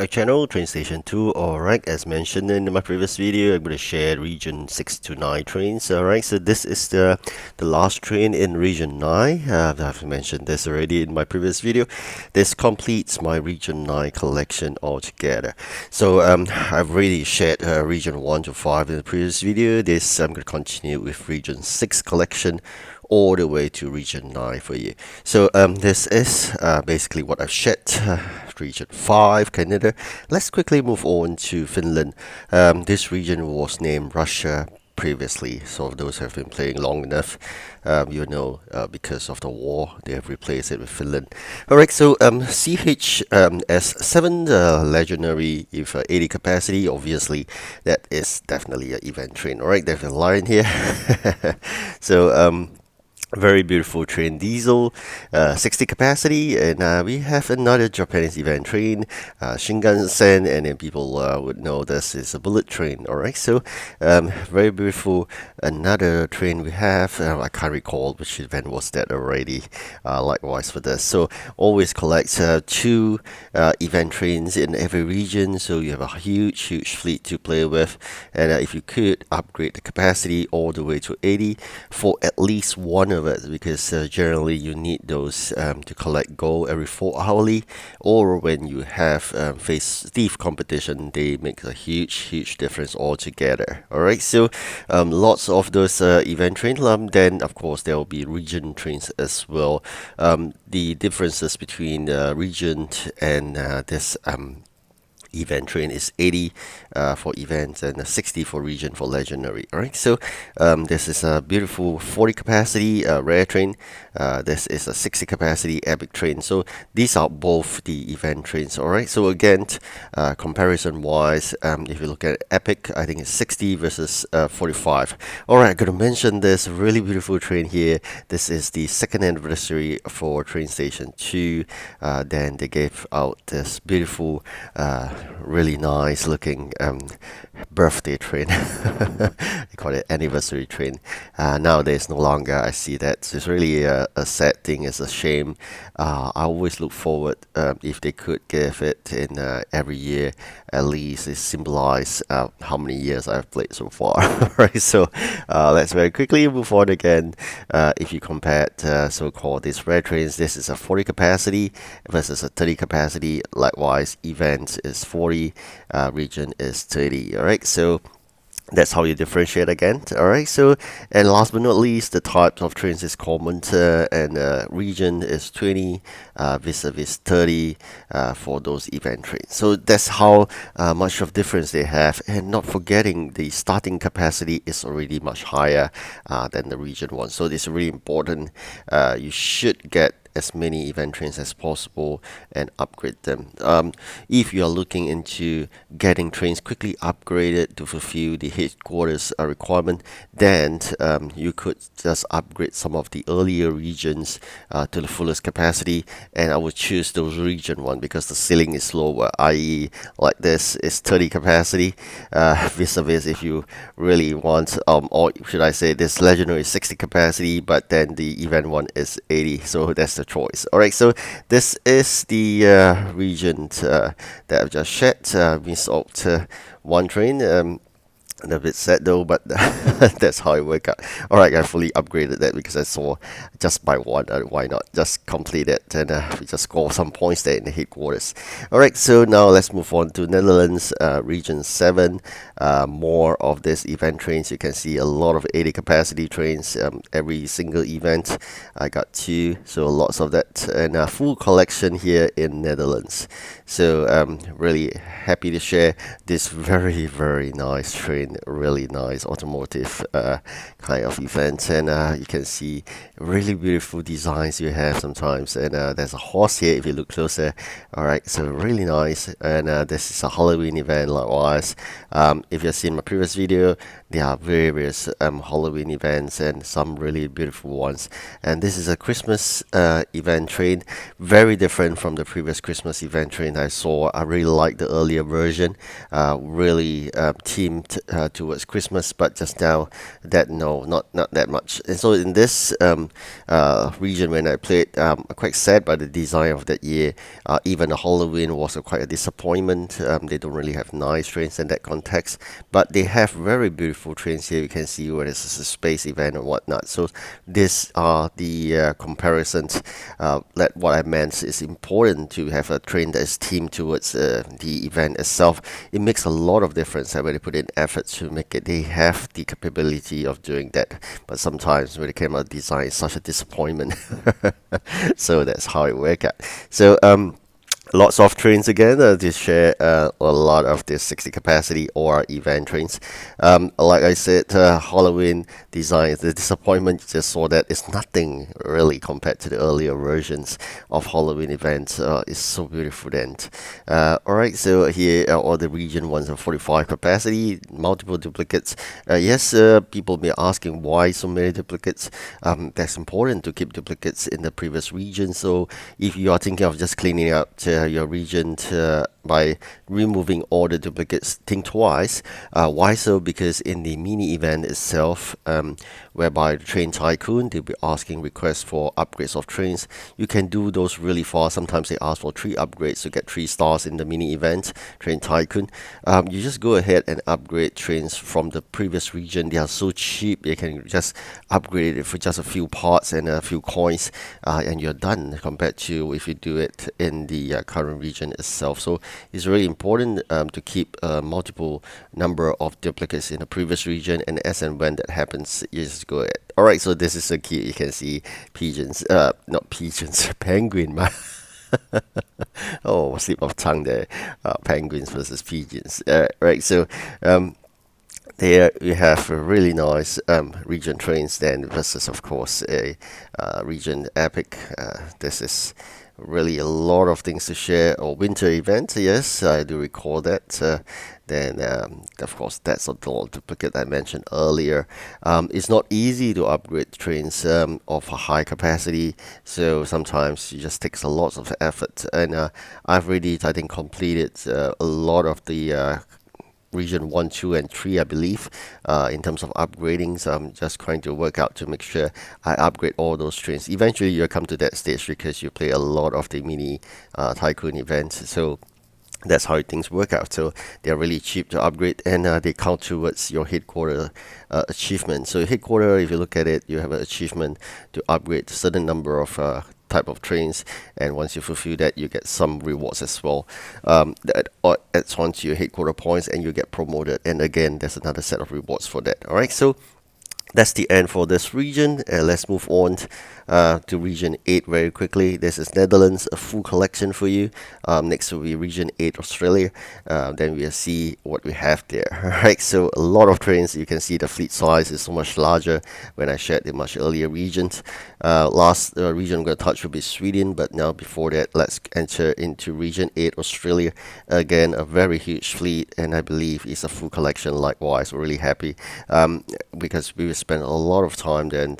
channel, TrainStation2. Alright, as mentioned in my previous video, I'm going to share region 6 to 9 trains. Alright, so this is the last train in region 9. I've mentioned this already in my previous video. This completes my region 9 collection altogether. So I've already shared region 1 to 5 in the previous video. This I'm going to continue with region 6 collection all the way to region 9 for you. So this is basically what I've shared. Region 5, Canada. Let's quickly move on to Finland. This region was named Russia previously, so those who have been playing long enough, you know, because of the war, they have replaced it with Finland. Alright, so CHS7, legendary with 80 capacity, obviously that is definitely an event train. Alright, there's a line here. So very beautiful train, diesel, 60 capacity, and we have another Japanese event train, Shinkansen, and then people would know this is a bullet train. Alright, so very beautiful. Another train we have, I can't recall which event was that already. Likewise for this, so always collect two event trains in every region, so you have a huge fleet to play with, and if you could upgrade the capacity all the way to 80 for at least one of it, because generally you need those to collect gold every 4 hourly, or when you have face stiff competition, they make a huge difference altogether. Alright, so lots of those event trains. Then of course there will be region trains as well. The differences between region and this event train is 80 for events and 60 for region for legendary. Alright, so this is a beautiful 40 capacity rare train. This is a 60 capacity epic train. So these are both the event trains. Alright, so again, comparison wise, if you look at epic, I think it's 60 versus 45. Alright, I'm gonna mention this really beautiful train here. This is the second anniversary for TrainStation2. Then they gave out this beautiful really nice looking birthday train. They call it anniversary train. Nowadays no longer. I see that it's really a sad thing. It's a shame. I always look forward if they could give it in every year. At least it symbolizes how many years I've played so far. Right, so let's very quickly move on again. If you compare so-called these rare trains, this is a 40 capacity versus a 30 capacity. Likewise, event is 40, region is 30. Alright, so that's how you differentiate again. Alright, so and last but not least, the type of trains is common, and region is 20 vis-a-vis 30 for those event trains. So that's how much of difference they have, and not forgetting the starting capacity is already much higher than the region one. So it's really important. You should get as many event trains as possible and upgrade them. If you are looking into getting trains quickly upgraded to fulfill the headquarters requirement, then you could just upgrade some of the earlier regions to the fullest capacity, and I would choose those region one because the ceiling is lower, i.e. like this is 30 capacity vis-a-vis if you really want, or should I say this legendary is 60 capacity, but then the event one is 80, so that's the choice. Alright, so this is the region that I've just shared. We sold one train. A bit sad though, but that's how it worked out. Alright, I fully upgraded that because I saw just by one, why not just complete it, and we just score some points there in the headquarters. Alright, so now let's move on to Netherlands, region 7. More of this event trains. You can see a lot of 80 capacity trains every single event. I got 2, so lots of that, and a full collection here in Netherlands. So really happy to share this very nice train, really nice automotive kind of event, and you can see really beautiful designs you have sometimes, and there's a horse here if you look closer. Alright, so really nice, and this is a Halloween event. Likewise, if you've seen my previous video, there are various Halloween events and some really beautiful ones, and this is a Christmas event train, very different from the previous Christmas event train I saw. I really like the earlier version, really themed towards Christmas, but just now that no, not that much. And so in this region when I played, quite sad by the design of that year. Even the Halloween was quite a disappointment. They don't really have nice trains in that context, but they have very beautiful trains here. You can see where it's a space event and whatnot. So these are the comparisons. That what I meant is important to have a train that is themed towards the event itself. It makes a lot of difference when they put in effort to make it. They have the capability of doing that, but sometimes when it came out design, it's such a disappointment. So that's how it worked out. So lots of trains again to share a lot of this 60 capacity or event trains. Like I said, Halloween design, the disappointment, you just saw that it's nothing really compared to the earlier versions of Halloween events. It's so beautiful then. Alright, so here are all the region ones of 45 capacity, multiple duplicates. Yes, people may be asking why so many duplicates. That's important to keep duplicates in the previous region. So if you are thinking of just cleaning out your region by removing all the duplicates, think twice. Why so? Because in the mini event itself, whereby the Train Tycoon, they'll be asking requests for upgrades of trains. You can do those really fast. Sometimes they ask for 3 upgrades to get 3 stars in the mini event, Train Tycoon. You just go ahead and upgrade trains from the previous region. They are so cheap. You can just upgrade it for just a few parts and a few coins, and you're done compared to if you do it in the current region itself. So it's really important to keep multiple number of duplicates in the previous region, and as and when that happens, you just go ahead. Alright, so this is so cute. You can see pigeons, not pigeons, penguin. Oh, slip of tongue there. Penguins versus pigeons. Right, so there we have a really nice region trains then versus, of course, a region epic. This is really a lot of things to share. Or winter event, yes, I do recall that. Then, of course, that's a dual duplicate I mentioned earlier. It's not easy to upgrade trains of a high capacity, so sometimes it just takes a lot of effort. And I've already, I think, completed a lot of the region 1, 2, and 3, I believe, in terms of upgrading. So I'm just trying to work out to make sure I upgrade all those trains. Eventually, you'll come to that stage because you play a lot of the mini tycoon events. So that's how things work out. So they're really cheap to upgrade, and they count towards your headquarter achievement. So headquarter, if you look at it, you have an achievement to upgrade a certain number of type of trains, and once you fulfill that, you get some rewards as well. That adds on to your headquarter points, and you get promoted. And again, there's another set of rewards for that. All right, so that's the end for this region. Let's move on to region 8 very quickly. This is Netherlands, a full collection for you. Next will be region 8 Australia. Then we'll see what we have there. Alright, so a lot of trains. You can see the fleet size is so much larger when I shared the much earlier regions. Last region I'm going to touch will be Sweden, but now before that, let's enter into region 8 Australia. Again, a very huge fleet, and I believe it's a full collection likewise. We're really happy because we will spend a lot of time then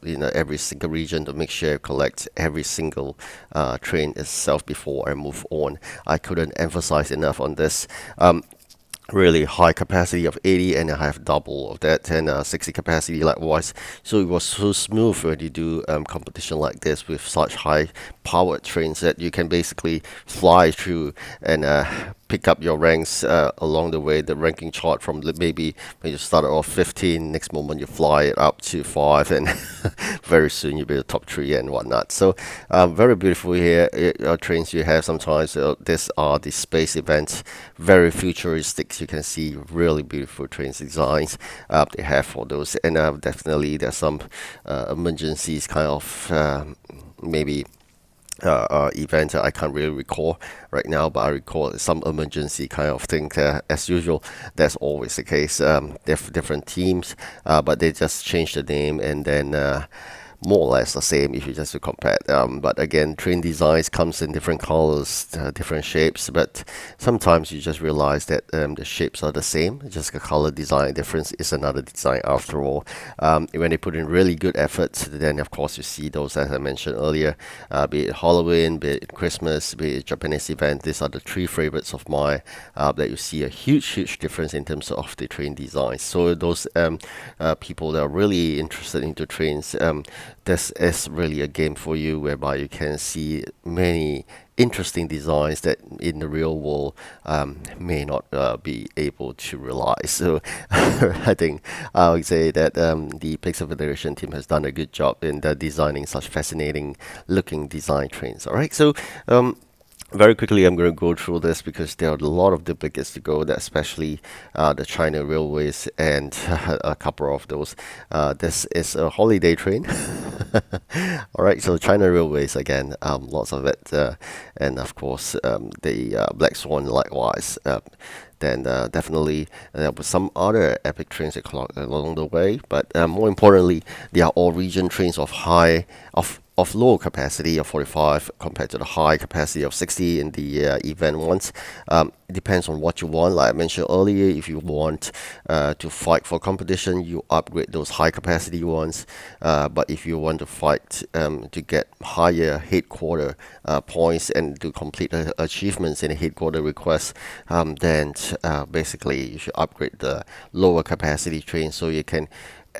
in every single region to make sure I collect every single train itself before I move on. I couldn't emphasize enough on this. Really high capacity of 80, and I have double of that, and 60 capacity likewise. So it was so smooth when you do competition like this with such high powered trains that you can basically fly through and pick up your ranks along the way, the ranking chart from maybe when you started off 15, next moment you fly it up to 5, and very soon you'll be the top 3 and whatnot. So very beautiful here. Trains you have sometimes. These are the space events, very futuristic. You can see really beautiful trains designs they have for those, and definitely there's some emergencies kind of maybe event I can't really recall right now, but I recall some emergency kind of thing. As usual, that's always the case. Different teams, but they just change the name, and then more or less the same if you just to compare. But again, train designs comes in different colors, different shapes, but sometimes you just realize that the shapes are the same, just the color design difference is another design after all. When they put in really good efforts, then of course you see those, as I mentioned earlier, be it Halloween, be it Christmas, be it Japanese event. These are the 3 favorites of mine that you see a huge difference in terms of the train designs. So those people that are really interested into trains, this is really a game for you whereby you can see many interesting designs that in the real world may not be able to realize. So I think I would say that the Pixel Federation team has done a good job in designing such fascinating looking design trains. All right, so very quickly, I'm going to go through this because there are a lot of duplicates to go, that especially the China Railways and a couple of those. This is a holiday train. All right, so China Railways again, lots of it, and of course the Black Swan likewise. Then definitely there were some other epic trains along the way, but more importantly, they are all region trains of low capacity of 45 compared to the high capacity of 60 in the event ones. It depends on what you want. Like I mentioned earlier, if you want to fight for competition, you upgrade those high capacity ones. But if you want to fight to get higher headquarter points and to complete achievements in a headquarter request, then basically you should upgrade the lower capacity train so you can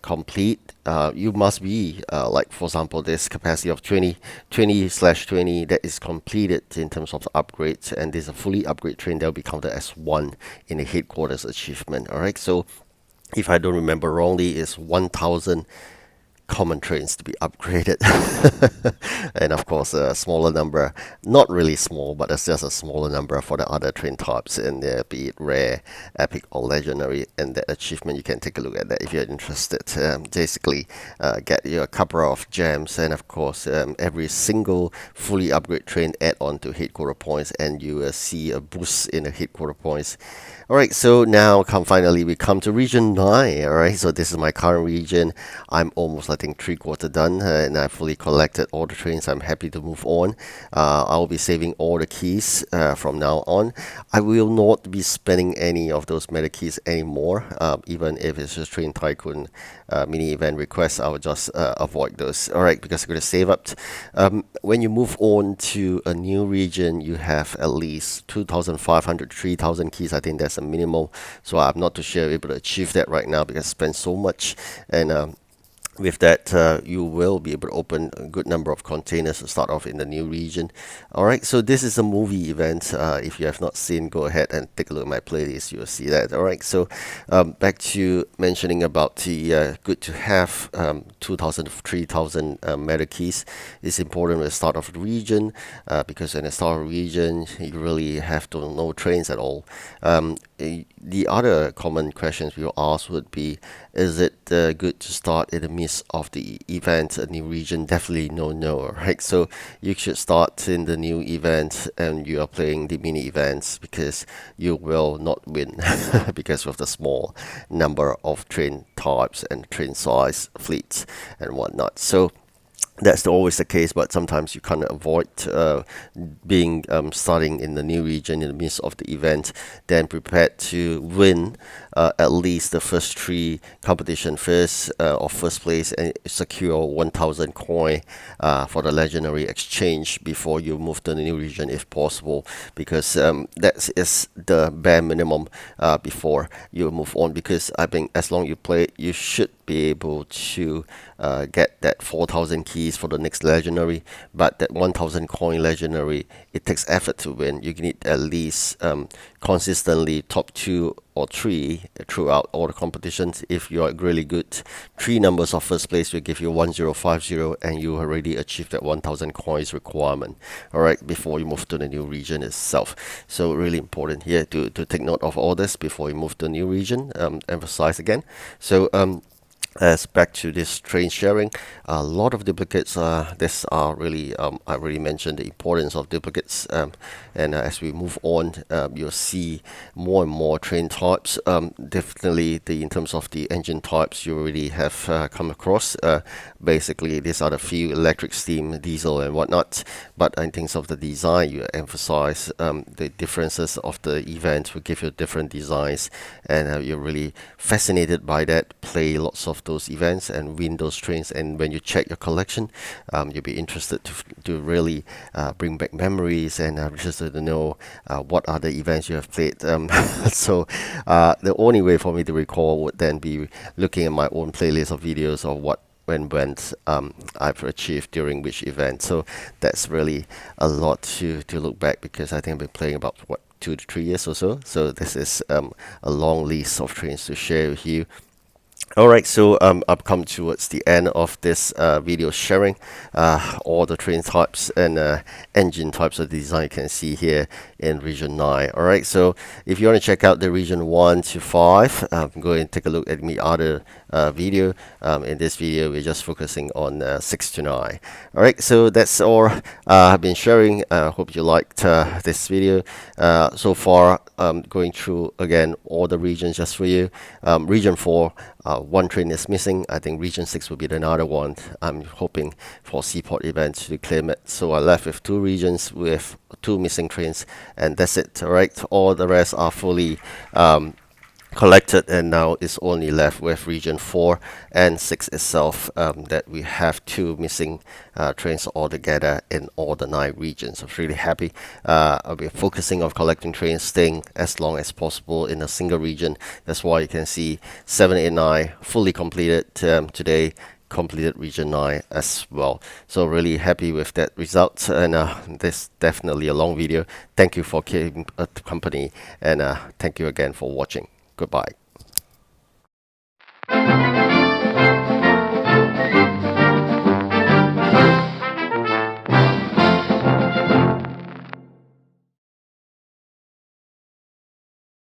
complete. You must be like, for example, this capacity of 20/20 that is completed in terms of the upgrades, and there's a fully upgrade train that will be counted as one in the headquarters achievement. All right, so if I don't remember wrongly, it's 1,000 common trains to be upgraded. And of course a smaller number, not really small, but it's just a smaller number for the other train types, and be it rare, epic or legendary. And that achievement, you can take a look at that if you're interested. Basically get you a couple of gems, and of course every single fully upgrade train add on to headquarter points, and you will see a boost in the headquarter points. Alright, so now finally we come to region 9. Alright, so this is my current region. I'm almost, I think, 3/4 done, and I fully collected all the trains. I'm happy to move on. I'll be saving all the keys from now on. I will not be spending any of those meta keys anymore, even if it's just Train Tycoon mini event requests. I will just avoid those. Alright, because I'm going to save up. When you move on to a new region, you have at least 2,500, 3,000 keys. I think that's a minimal. So I'm not too sure able to achieve that right now because I spend so much. And with that, you will be able to open a good number of containers to start off in the new region. Alright, so this is a movie event. If you have not seen, go ahead and take a look at my playlist. You will see that. Alright, so back to mentioning about the good to have 2,000 to 3,000 meta keys. It's important at the start of the region because in the start of the region, you really have to know trains at all. The other common questions we will ask would be, is it good to start in the midst of the event, a new region? Definitely no, right? So you should start in the new event and you are playing the mini events, because you will not win because of the small number of train types and train size, fleets and whatnot. So that's always the case, but sometimes you can't avoid being starting in the new region in the midst of the event. Then prepared to win at least the first three competition first or first place, and secure 1,000 coin for the legendary exchange before you move to the new region if possible, because that is the bare minimum before you move on. Because I think as long you play, you should be able to get that 4,000 keys for the next legendary. But that 1,000 coin legendary, it takes effort to win. You need at least consistently top 2 or 3 throughout all the competitions. If you are really good, 3 numbers of first place will give you 1,050, and you already achieved that 1,000 coins requirement, all right, before you move to the new region itself. So really important here to take note of all this before you move to the new region. Emphasize again. So as back to this train sharing, a lot of duplicates. This are really, I already mentioned the importance of duplicates, and as we move on, you'll see more and more train types. Definitely, in terms of the engine types, you already have come across. Basically, these are the few: electric, steam, diesel, and whatnot. But in terms of the design, you emphasize the differences of the event will give you different designs, and you're really fascinated by that. Play lots of those events and win those trains, and when you check your collection, you'll be interested to really bring back memories, and interested to know what other events you have played. So the only way for me to recall would then be looking at my own playlist of videos of what when I've achieved during which event. So that's really a lot to look back, because I think I've been playing about what 2 to 3 years or so. So this is a long list of trains to share with you. All right, so I've come towards the end of this video sharing all the train types and engine types of design you can see here in region 9. All right, so if you want to check out the region 1 to 5, go and take a look at my other video. In this video, we're just focusing on 6 to 9. All right, so that's all I've been sharing. Hope you liked this video. So far, going through again all the regions just for you. Region 4, one train is missing. I think region 6 will be another one. I'm hoping for Seaport events to claim it. So I left with 2 regions with 2 missing trains, and that's it. All right, all the rest are fully collected, and now it's only left with region 4 and 6 itself, that we have 2 missing trains altogether in all the 9 regions. I'm really happy. I'll be focusing on collecting trains, staying as long as possible in a single region. That's why you can see 7, 8, 9 fully completed today. Completed region 9 as well. So really happy with that result, and this definitely a long video. Thank you for keeping company, and thank you again for watching. Goodbye.